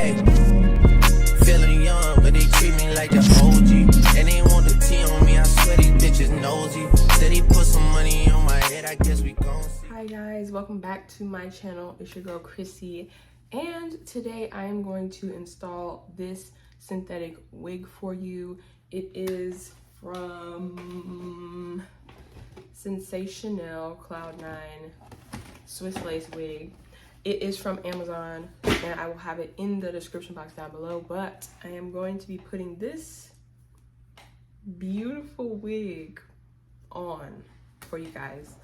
Hey, feeling young, but they treat me like the OG. And they want the T on me, I swear these bitches nosy. Said he put some money on my head, I guess we gon' see. Hi guys, welcome back to my channel. It's your girl Chrissy, and today I am going to install this synthetic wig for you. It is from SENSATIONNEL Cloud9 Swiss lace wig. It is from Amazon, and I will have it in the description box down below, but I am going to be putting this beautiful wig on for you guys.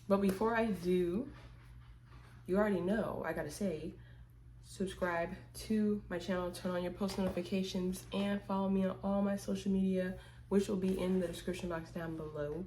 But before I do, you already know, I gotta say, subscribe to my channel, turn on your post notifications, and follow me on all my social media, which will be in the description box down below.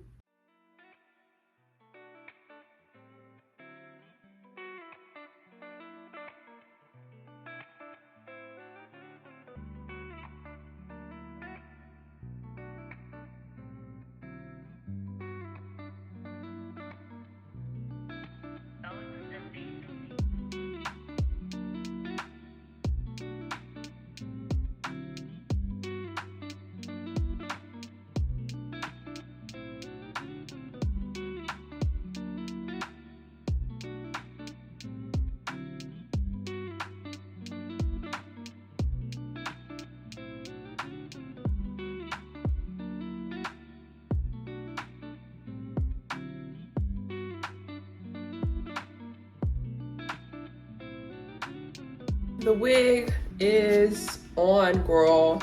The wig is on, girl.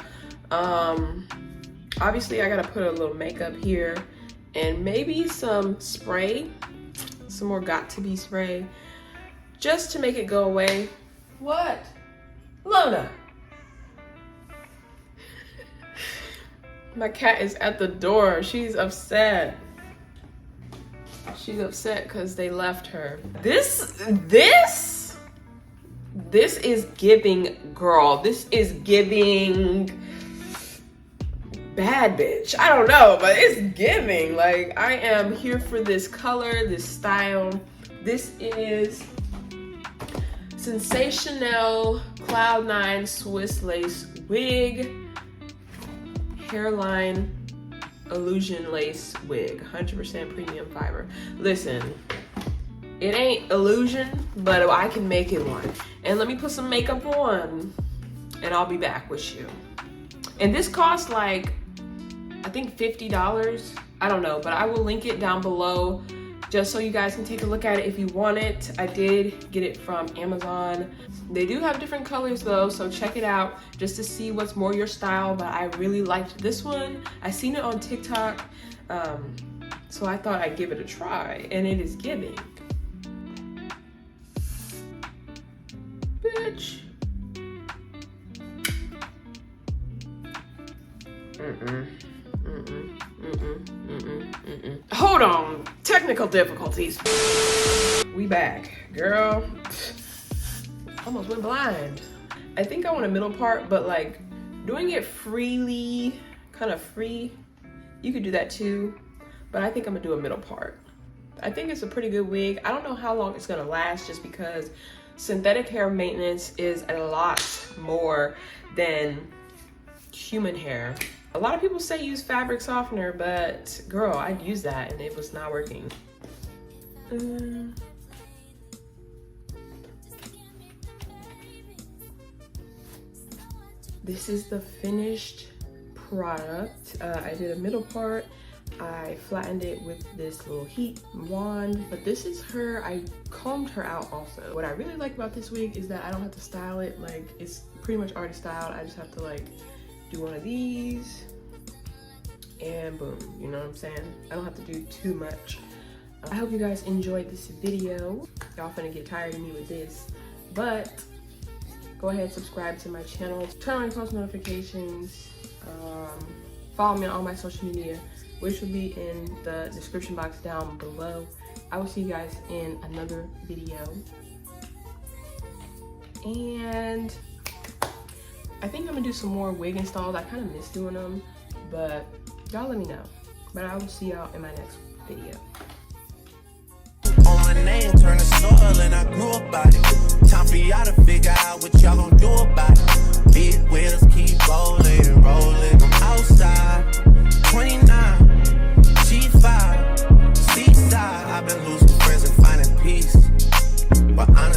Obviously I gotta put a little makeup here and maybe some spray, some more got-to-be spray, just to make it go away. What? Lona! My cat is at the door. She's upset. She's upset because they left her. This is giving, girl. This is giving bad bitch. I don't know, but it's giving. Like, I am here for this color, this style. This is SENSATIONNEL Cloud9 Swiss lace wig, hairline illusion lace wig, 100% premium fiber. Listen, it ain't illusion, but I can make it one. And let me put some makeup on and I'll be back with you. And this costs like, I think $50. I don't know, but I will link it down below just so you guys can take a look at it if you want it. I did get it from Amazon. They do have different colors though, so check it out just to see what's more your style, but I really liked this one. I seen it on TikTok, so I thought I'd give it a try, and it is giving. Bitch. Hold on, technical difficulties. We back, girl. Almost went blind. I think I want a middle part, but like doing it freely, kind of free, you could do that too, but I think I'm gonna do a middle part. I think it's a pretty good wig. I don't know how long it's gonna last, just because synthetic hair maintenance is a lot more than human hair. A lot of people say use fabric softener, but girl, I'd use that and it was not working. This is the finished product. I did a middle part. I flattened it with this little heat wand, but this is her. I combed her out also. What I really like about this wig is that I don't have to style it. Like, it's pretty much already styled. I just have to like do one of these and boom, you know what I'm saying? I don't have to do too much. I hope you guys enjoyed this video. Y'all finna get tired of me with this, but go ahead, subscribe to my channel, turn on post notifications, follow me on all my social media, which will be in the description box down below. I will see you guys in another video. And I think I'm gonna do some more wig installs. I kind of miss doing them, but y'all let me know. But I will see y'all in my next video. On my name, from the soil and I grew about it. Time for y'all to figure out what y'all gon' do about it. Big wheels keep rolling and rolling. I'm outside, 29, G5, seaside. I've been losing friends and finding peace, but I